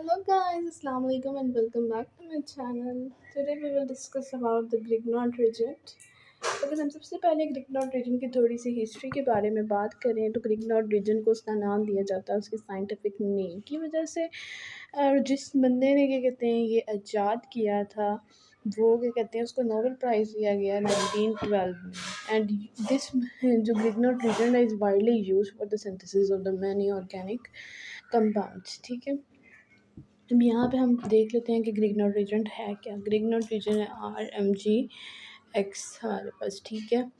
Hello guys, Assalamu alaikum and welcome back to my channel. Today we will discuss about the Grignard region. अगर हम सबसे पहले ग्रिग्नॉड reason की थोड़ी सी history के बारे में बात करें तो ग्रिग्नॉड रीजन को उसका नाम दिया जाता है उसके साइंटिफिक नेम की वजह से। और जिस बंदे ने क्या कहते हैं ये ईजाद किया था वो क्या कहते हैं उसको नोबेल प्राइज़ दिया गया 1912 में। एंड दिस जो ग्रिग्नॉड रीजन है is widely use for the synthesis of the many organic compounds. ठीक है, अब यहाँ पे हम देख लेते हैं कि ग्रिग्नॉड रीजेंट है क्या। ग्रिग्नॉड रीजन है RMGX हमारे पास, ठीक है।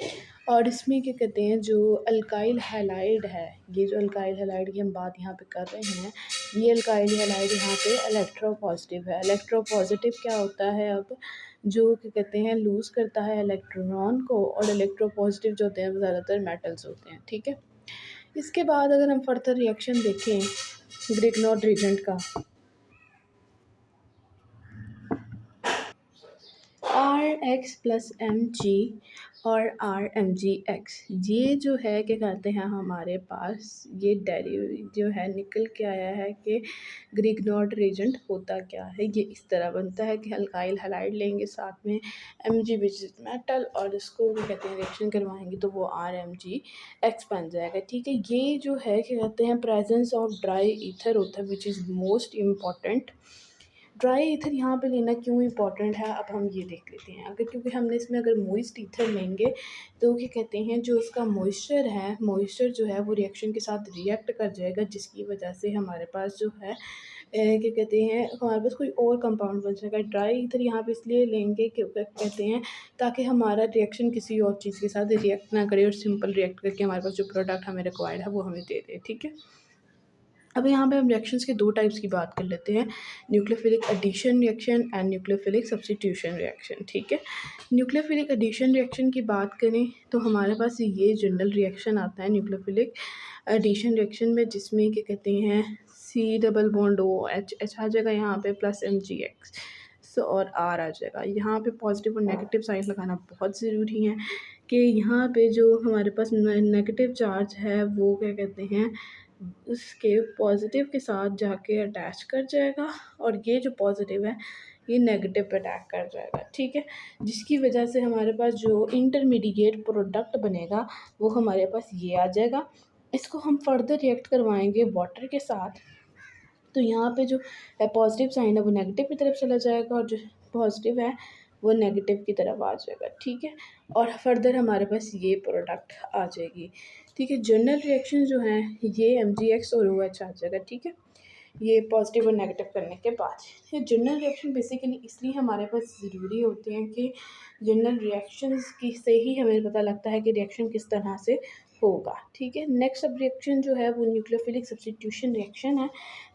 और इसमें क्या कहते हैं जो अल्काइल हैलाइड है, ये जो अल्काइल हैलाइड की हम बात यहाँ पे कर रहे हैं, ये अल्काइल हैलाइड यहाँ पे इलेक्ट्रोपॉजिटिव है। इलेक्ट्रोपॉजिटिव क्या होता है, अब जो क्या कहते हैं लूज़ करता है इलेक्ट्रॉन को, और इलेक्ट्रोपॉजिटिव जो होते हैं वो ज़्यादातर मेटल्स होते हैं, ठीक है। इसके बाद अगर हम फर्दर रिएक्शन देखें ग्रिग्नॉड रीजेंट का, RX+MG और RMGX, ये जो है क्या कहते हैं हमारे पास ये डेरिव जो है निकल के आया है कि ग्रिग्नॉड रीजेंट होता क्या है। ये इस तरह बनता है कि अल्काइल हैलाइड लेंगे साथ में Mg विच इज मेटल, और इसको क्या कहते हैं रिएक्शन करवाएंगे तो वो RMGX बन जाएगा, ठीक है। ये जो है क्या कहते हैं प्रेजेंस ऑफ ड्राई ईथर होता है which is most important. Dry ether यहाँ पे लेना क्यों इम्पॉर्टेंट है, अब हम ये देख लेते हैं। अगर क्योंकि हमने इसमें अगर मॉइस्ट ईथर लेंगे तो क्या कहते हैं जो उसका मॉइस्चर है, मॉइस्चर जो है वो रिएक्शन के साथ रिएक्ट कर जाएगा, जिसकी वजह से हमारे पास जो है क्या कहते हैं हमारे पास कोई और कंपाउंड बन जाएगा। ड्राई ईथर यहाँ पे इसलिए लेंगे क्यों कहते हैं ताकि हमारा रिएक्शन किसी और चीज़ के साथ रिएक्ट ना करे और सिंपल रिएक्ट करके हमारे पास जो प्रोडक्ट हमें रिक्वायर्ड है वो हमें दे दे, ठीक है। अब यहाँ पे हम रिएक्शंस के दो टाइप्स की बात कर लेते हैं, nucleophilic addition reaction and nucleophilic substitution reaction, ठीक है। न्यूक्लियोफिलिक एडिशन रिएक्शन की बात करें तो हमारे पास ये जनरल रिएक्शन आता है न्यूक्लियोफिलिक एडिशन रिएक्शन में, जिसमें क्या कहते हैं C डबल बॉन्ड OH आ जाएगा यहाँ पे प्लस MgX और R आ जाएगा। यहाँ पे पॉजिटिव और नेगेटिव साइन लगाना बहुत ज़रूरी है कि यहाँ पे जो हमारे पास नेगेटिव चार्ज है वो क्या कहते हैं उसके पॉजिटिव के साथ जाके अटैच कर जाएगा, और ये जो पॉजिटिव है ये नेगेटिव पे अटैक कर जाएगा, ठीक है। जिसकी वजह से हमारे पास जो इंटरमीडिएट प्रोडक्ट बनेगा वो हमारे पास ये आ जाएगा। इसको हम फर्दर रिएक्ट करवाएंगे वाटर के साथ, तो यहाँ पे जो पॉजिटिव साइन है वो नेगेटिव की तरफ चला जाएगा और जो पॉजिटिव है वो नेगेटिव की तरफ आ जाएगा, ठीक है। और फर्दर हमारे पास ये प्रोडक्ट आ जाएगी, ठीक है। जनरल रिएक्शन जो है ये MgX और OH आ जाएगा, ठीक है, ये पॉजिटिव और नेगेटिव करने के बाद। ये जनरल रिएक्शन बेसिकली इसलिए हमारे पास ज़रूरी होते हैं कि जनरल रिएक्शंस की से ही हमें पता लगता है कि रिएक्शन किस तरह से होगा, ठीक है। नेक्स्ट अब रिएक्शन जो है वो न्यूक्लियोफिलिक सब्स्टिट्यूशन रिएक्शन है,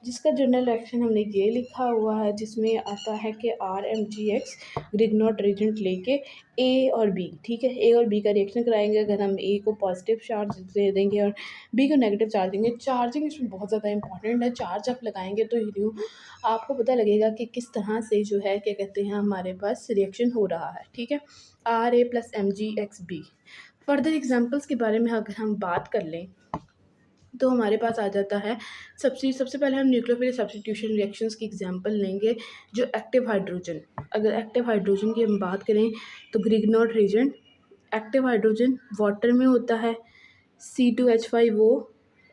जिसका जनरल रिएक्शन हमने ये लिखा हुआ है, जिसमें आता है कि RMGX ग्रिग्नॉड रीजेंट लेके A और B, ठीक है, A और B का रिएक्शन कराएंगे। अगर हम A को पॉजिटिव चार्ज दे देंगे और B को नेगेटिव चार्ज देंगे, चार्जिंग इसमें बहुत ज़्यादा इंपॉर्टेंट है। चार्ज आप लगाएंगे तो यूँ आपको पता लगेगा कि किस तरह से जो है क्या कहते हैं हमारे पास रिएक्शन हो रहा है, ठीक है। RA+MgXB। फर्दर एग्जांपल्स के बारे में अगर हम बात कर लें तो हमारे पास आ जाता है सबसे पहले हम न्यूक्लियोफिलिक सब्स्टिट्यूशन रिएक्शंस की एग्जांपल लेंगे जो एक्टिव हाइड्रोजन। अगर एक्टिव हाइड्रोजन की हम बात करें तो ग्रिग्नॉड रीजेंट एक्टिव हाइड्रोजन वाटर में होता है C2H5O,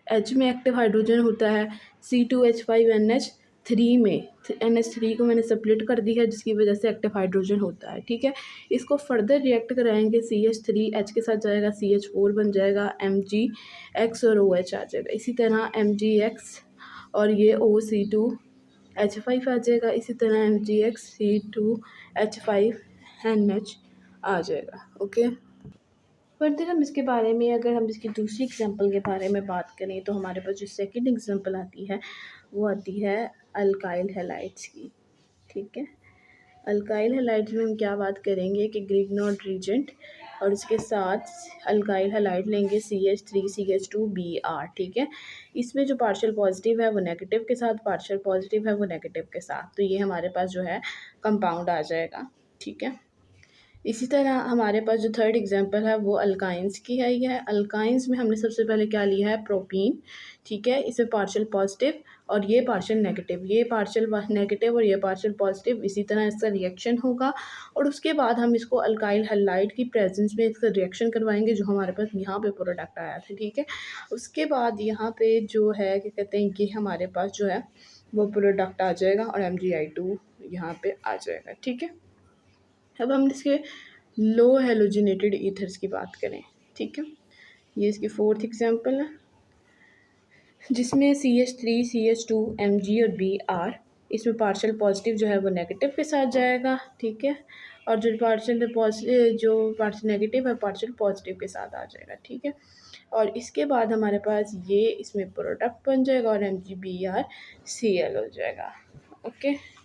H में एक्टिव हाइड्रोजन होता है C2H5NH3 में NH3 को मैंने सेपरेट कर दी है जिसकी वजह से एक्टिव हाइड्रोजन होता है, ठीक है। इसको फर्दर रिएक्ट कराएंगे CH3H के साथ जाएगा CH4 बन जाएगा MgX और OH आ जाएगा। इसी तरह MgX और ये OC2H5 आ जाएगा, इसी तरह MgX C2H5NH आ जाएगा, ओके। फर्दर हम इसके बारे में अगर हम इसकी दूसरी एग्जांपल के बारे में बात करें तो हमारे पास जो सेकंड एग्जांपल आती है वो आती है अल्काइल हैलाइड्स की, ठीक है। अल्काइल हैलाइड्स में हम क्या बात करेंगे कि ग्रिग्नॉड रीजेंट और इसके साथ अल्काइल हैलाइड लेंगे CH3CH2Br, ठीक है। इसमें जो पार्शियल पॉजिटिव है वो नेगेटिव के साथ, पार्शियल पॉजिटिव है वो नेगेटिव के साथ, तो ये हमारे पास जो है कंपाउंड आ जाएगा, ठीक है। इसी तरह हमारे पास जो थर्ड एग्जांपल है वो अल्काइंस की है। यह अल्काइंस में हमने सबसे पहले क्या लिया है, प्रोपीन, ठीक है। इसमें पार्शियल पॉजिटिव और ये पार्शियल नेगेटिव, ये पार्शियल नेगेटिव और ये पार्शियल पॉजिटिव, इसी तरह इसका रिएक्शन होगा और उसके बाद हम इसको अल्काइल हैलाइड की प्रेजेंस में इसका रिएक्शन करवाएंगे, जो हमारे पास यहाँ पे प्रोडक्ट आया था, ठीक है। उसके बाद यहाँ पे जो है क्या कहते हैं, कि हमारे पास जो है वो प्रोडक्ट आ जाएगा और MgI2 यहाँ पे आ जाएगा, ठीक है। अब हम इसके लो हेलोजिनेटेड ईथर्स की बात करें, ठीक है। ये इसकी फोर्थ एग्जांपल है, जिसमें CH3 CH2 Mg और Br, इसमें पार्शियल पॉजिटिव जो है वो नेगेटिव के साथ जाएगा, ठीक है। और जो पार्शियल नेगेटिव है पार्शियल पॉजिटिव के साथ आ जाएगा, ठीक है। और इसके बाद हमारे पास ये इसमें प्रोडक्ट बन जाएगा और MgBr Cl हो जाएगा, ओके।